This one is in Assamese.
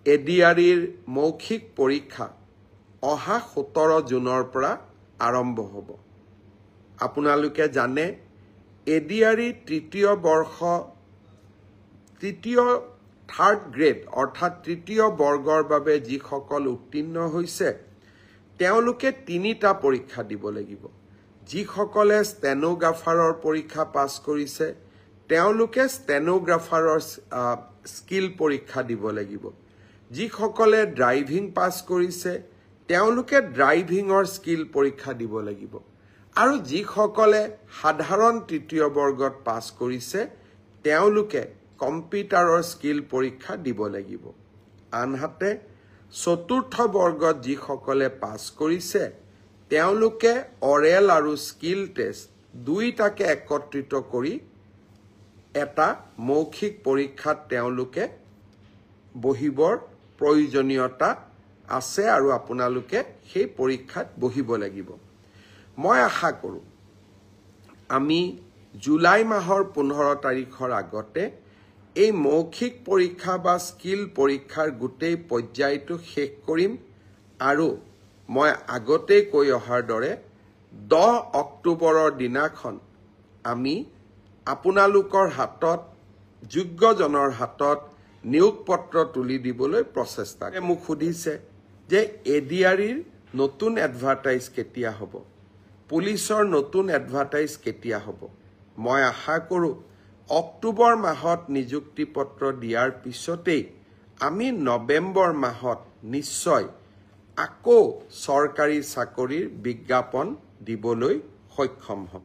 এডিআৰিৰ মৌখিক পৰীক্ষা অহা 17 জুনৰ পৰা আৰম্ভ হ'ব। আপোনালোকে জানে এডিআৰি থাৰ্ড গ্ৰেড অৰ্থাৎ তৃতীয় বৰ্গৰ বাবে যিসকল উত্তীৰ্ণ হৈছে তেওঁলোকে 3টা পৰীক্ষা দিব লাগিব। যিসকলে ষ্টেনোগ্ৰাফাৰৰ পৰীক্ষা পাছ কৰিছে তেওঁলোকে ষ্টেনোগ্ৰাফাৰৰ স্কিল পৰীক্ষা দিব লাগিব। যিসকলে ড্ৰাইভিং পাছ কৰিছে তেওঁলোকে ড্ৰাইভিঙৰ স্কিল পৰীক্ষা দিব লাগিব। আৰু যিসকলে সাধাৰণ তৃতীয় বৰ্গত পাছ কৰিছে তেওঁলোকে কম্পিউটাৰৰ স্কিল পৰীক্ষা দিব লাগিব। আনহাতে চতুৰ্থ বৰ্গত যিসকলে পাছ কৰিছে তেওঁলোকে অৰেল আৰু স্কিল টেষ্ট দুইটাকে একত্ৰিত কৰি এটা মৌখিক পৰীক্ষাত তেওঁলোকে বহিবৰ প্ৰয়োজনীয়তা আছে আৰু আপোনালোকে সেই পৰীক্ষাত বহিব লাগিব। মই আশা কৰোঁ আমি জুলাই মাহৰ 15 তাৰিখৰ আগতে এই মৌখিক পৰীক্ষা বা স্কিল পৰীক্ষাৰ গোটেই পৰ্যায়টো শেষ কৰিম আৰু মই আগতেই কৈ অহাৰ দৰে 10 অক্টোবৰৰ দিনাখন আমি আপোনালোকৰ হাতত যোগ্যজনৰ হাতত নিয়োগ পত্ৰ তুলি দিবলৈ প্ৰচেষ্টা কৰিম। মোক সুধিছে যে এডিআৰিৰ নতুন এডভাৰটাইজ কেতিয়া হ'ব, পুলিচৰ নতুন এডভাৰটাইজ কেতিয়া হ'ব। মই আশা কৰোঁ অক্টোবৰ মাহত নিযুক্তি পত্ৰ দিয়াৰ পিছতেই আমি নৱেম্বৰ মাহত নিশ্চয় আকৌ চৰকাৰী চাকৰিৰ বিজ্ঞাপন দিবলৈ সক্ষম হ'ম।